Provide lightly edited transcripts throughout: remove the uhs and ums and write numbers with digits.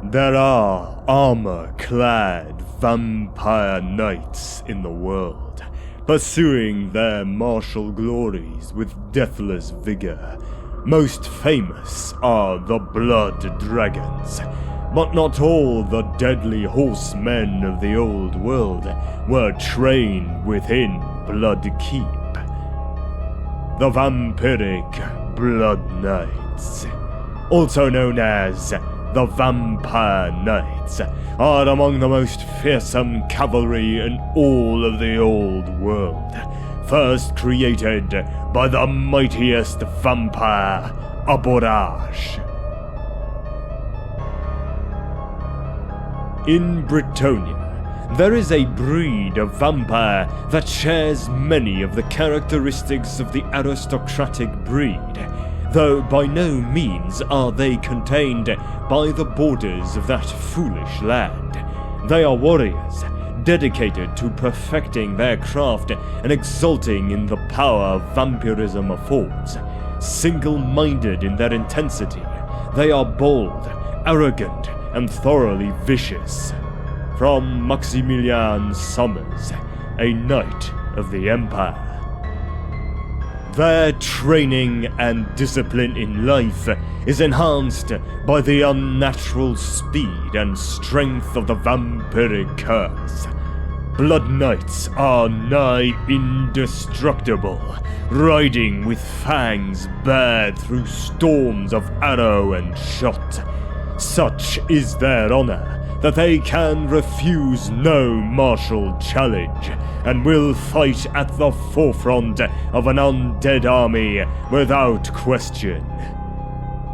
There are armor-clad vampire knights in the world, pursuing their martial glories with deathless vigor. Most famous are the Blood Dragons, but not all the deadly horsemen of the old world were trained within Blood Keep. The vampiric Blood Knights, also known as the Vampire Knights, are among the most fearsome cavalry in all of the old world, first created by the mightiest vampire, Aborash. In Britonia, there is a breed of vampire that shares many of the characteristics of the aristocratic breed, though by no means are they contained by the borders of that foolish land. They are warriors, dedicated to perfecting their craft and exulting in the power vampirism affords. Single-minded in their intensity, they are bold, arrogant, and thoroughly vicious. From Maximilian Sommers, a knight of the Empire. Their training and discipline in life is enhanced by the unnatural speed and strength of the vampiric curse. Blood Knights are nigh indestructible, riding with fangs bared through storms of arrow and shot. Such is their honor that they can refuse no martial challenge, and will fight at the forefront of an undead army without question.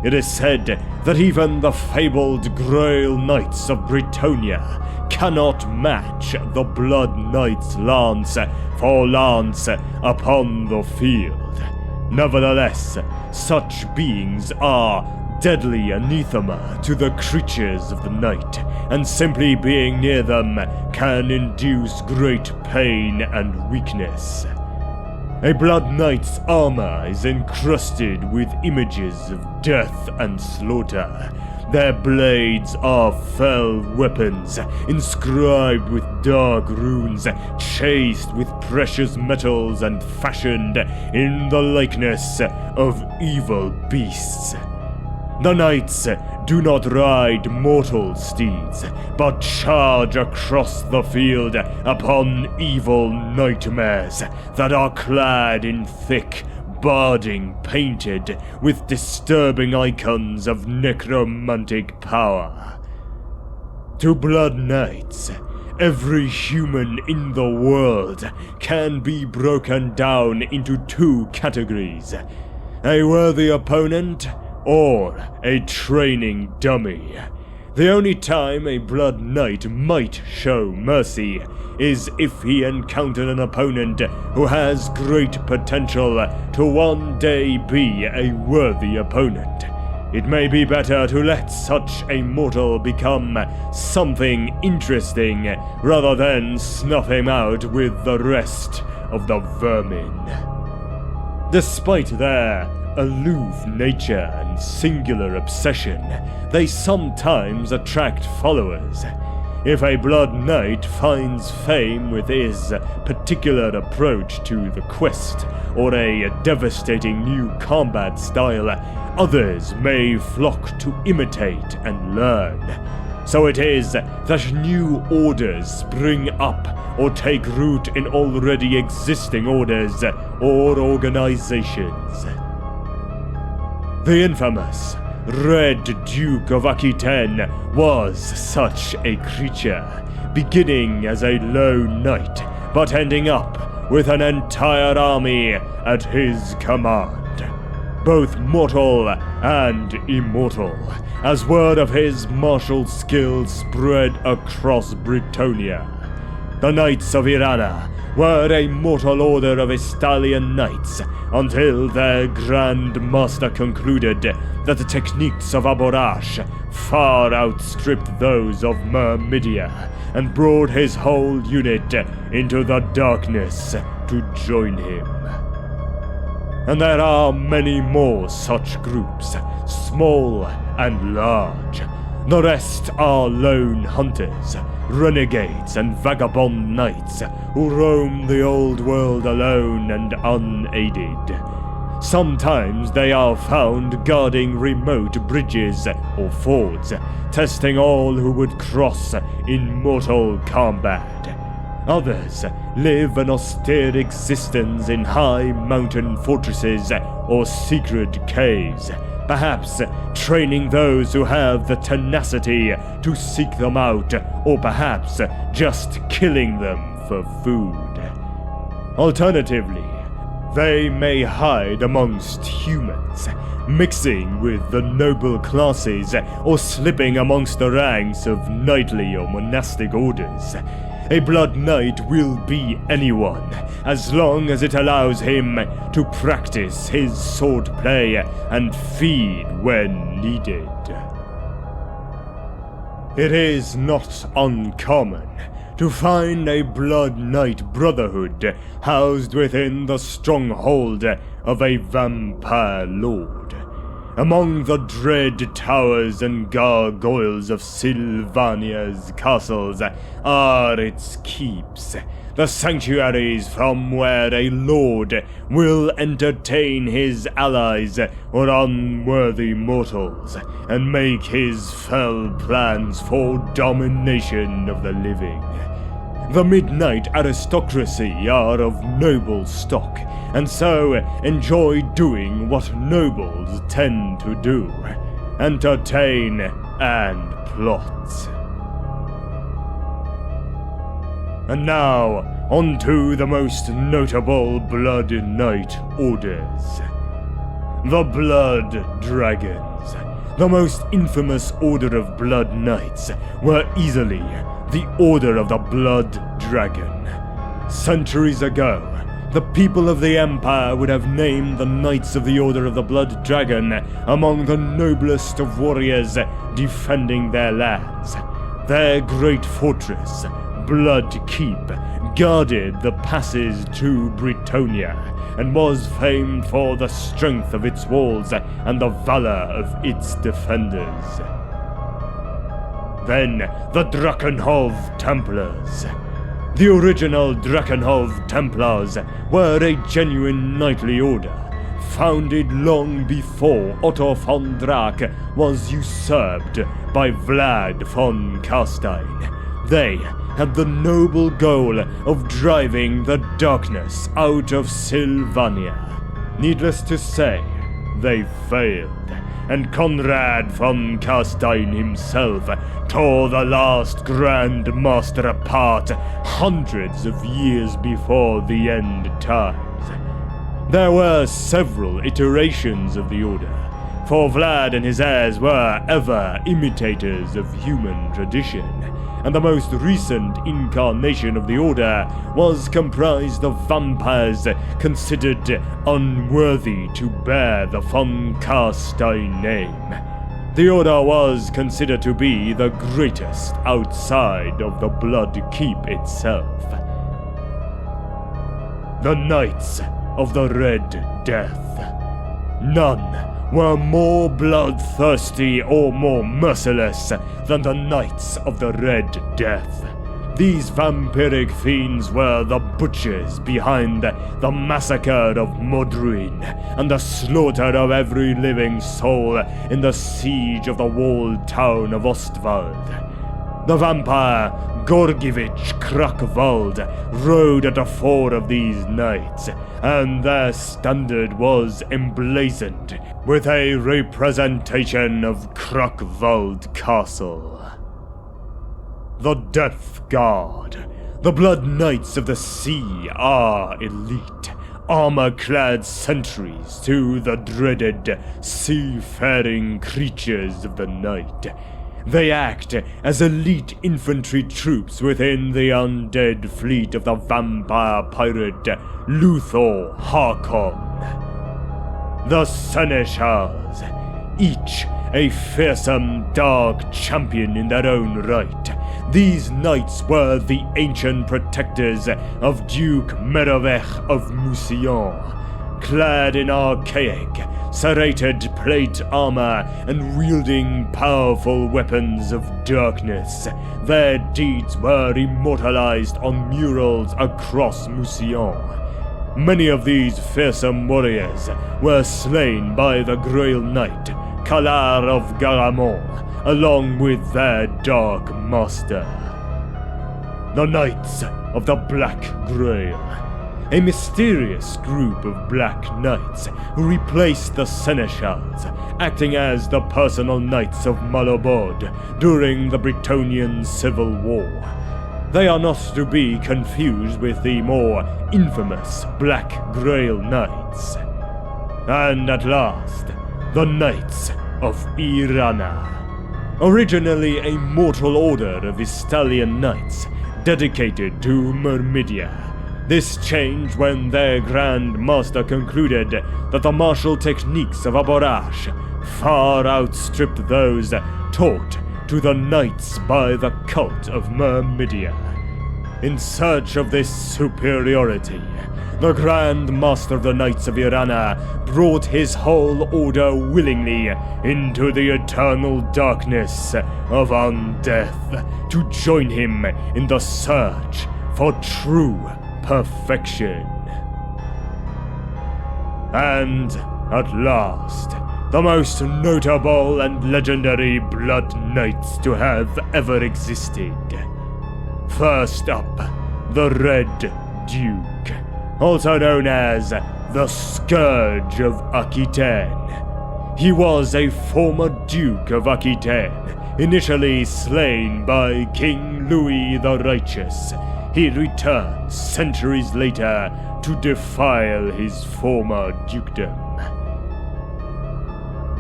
It is said that even the fabled Grail Knights of Britonia cannot match the Blood Knights lance for lance upon the field. Nevertheless, such beings are deadly anathema to the creatures of the night, and simply being near them can induce great pain and weakness. A Blood Knight's armor is encrusted with images of death and slaughter. Their blades are fell weapons, inscribed with dark runes, chased with precious metals, and fashioned in the likeness of evil beasts. The knights do not ride mortal steeds, but charge across the field upon evil nightmares that are clad in thick barding painted with disturbing icons of necromantic power. To Blood Knights, every human in the world can be broken down into two categories: a worthy opponent or a training dummy. The only time a Blood Knight might show mercy is if he encountered an opponent who has great potential to one day be a worthy opponent. It may be better to let such a mortal become something interesting rather than snuff him out with the rest of the vermin. Despite their aloof nature and singular obsession, they sometimes attract followers. If a Blood Knight finds fame with his particular approach to the quest, or a devastating new combat style, others may flock to imitate and learn. So it is that new orders spring up or take root in already existing orders or organizations. The infamous Red Duke of Akita was such a creature, beginning as a lone knight, but ending up with an entire army at his command, both mortal and immortal, as word of his martial skills spread across Britonia. The Knights of Irana were a mortal order of Estalian knights until their Grand Master concluded that the techniques of Aborash far outstripped those of Myrmidia and brought his whole unit into the darkness to join him. And there are many more such groups, small and large. The rest are lone hunters, renegades, and vagabond knights who roam the old world alone and unaided. Sometimes they are found guarding remote bridges or fords, testing all who would cross in mortal combat. Others live an austere existence in high mountain fortresses or secret caves, perhaps training those who have the tenacity to seek them out, or perhaps just killing them for food. Alternatively, they may hide amongst humans, mixing with the noble classes, or slipping amongst the ranks of knightly or monastic orders. A Blood Knight will be anyone, as long as it allows him to practice his swordplay and feed when needed. It is not uncommon to find a Blood Knight brotherhood housed within the stronghold of a vampire lord. Among the dread towers and gargoyles of Sylvania's castles are its keeps, the sanctuaries from where a lord will entertain his allies or unworthy mortals, and make his fell plans for domination of the living. The midnight aristocracy are of noble stock, and so enjoy doing what nobles tend to do: entertain and plot. And now, onto the most notable Blood Knight orders. The Blood Dragons, the most infamous order of Blood Knights, were easily the Order of the Blood Dragon. Centuries ago, the people of the Empire would have named the Knights of the Order of the Blood Dragon among the noblest of warriors defending their lands. Their great fortress, Blood Keep, guarded the passes to Brittonia, and was famed for the strength of its walls and the valor of its defenders. Then, the Drakenhove Templars. The original Drakenhove Templars were a genuine knightly order, founded long before Otto von Drac was usurped by Vlad von Carstein. They had the noble goal of driving the darkness out of Sylvania. Needless to say, they failed, and Conrad von Carstein himself tore the last Grand Master apart hundreds of years before the end times. There were several iterations of the Order, for Vlad and his heirs were ever imitators of human tradition, and the most recent incarnation of the Order was comprised of vampires considered unworthy to bear the von Carstein name. The Order was considered to be the greatest outside of the Blood Keep itself. The Knights of the Red Death. None were more bloodthirsty or more merciless than the Knights of the Red Death. These vampiric fiends were the butchers behind the massacre of Modruin and the slaughter of every living soul in the siege of the walled town of Ostwald. The vampire Gorgievich Krakvald rode at the fore of these knights, and their standard was emblazoned with a representation of Krakvald Castle. The Death Guard. The Blood Knights of the Sea are elite, armor-clad sentries to the dreaded seafaring creatures of the night. They act as elite infantry troops within the undead fleet of the vampire pirate Luthor Harkon. The Seneschals, each a fearsome dark champion in their own right. These knights were the ancient protectors of Duke Merovech of Mousillon, clad in archaic, serrated plate armor, and wielding powerful weapons of darkness. Their deeds were immortalized on murals across Musion. Many of these fearsome warriors were slain by the Grail Knight, Kalar of Garamond, along with their Dark Master. The Knights of the Black Grail, a mysterious group of Black Knights who replaced the Seneschals, acting as the personal knights of Malobod during the Bretonnian Civil War. They are not to be confused with the more infamous Black Grail Knights. And at last, the Knights of Irana. Originally a mortal order of Istalian knights dedicated to Myrmidia. This changed when their Grand Master concluded that the martial techniques of Aborash far outstripped those taught to the knights by the cult of Myrmidia. In search of this superiority, the Grand Master of the Knights of Irana brought his whole order willingly into the eternal darkness of undeath to join him in the search for true perfection. And at last, the most notable and legendary Blood Knights to have ever existed. First up, the Red Duke, also known as the Scourge of Aquitaine. He was a former Duke of Aquitaine, initially slain by King Louis the Righteous. He returned centuries later to defile his former dukedom.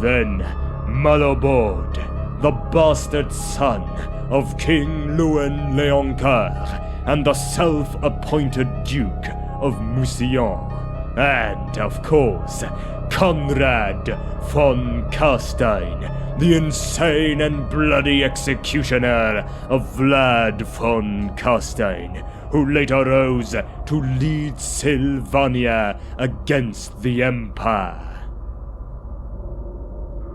Then, Malobod, the bastard son of King Louis Leoncoeur and the self-appointed Duke of Musion. And, of course, Conrad von Carstein, the insane and bloody executioner of Vlad von Carstein, who later rose to lead Sylvania against the Empire.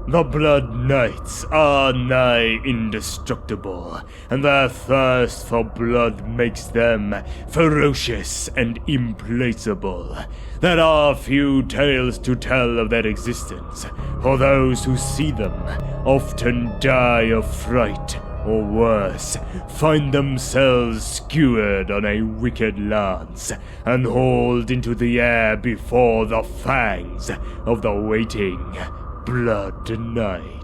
The Blood Knights are nigh indestructible, and their thirst for blood makes them ferocious and implacable. There are few tales to tell of their existence, for those who see them often die of fright, or worse, find themselves skewered on a wicked lance and hauled into the air before the fangs of the waiting Blood Knight.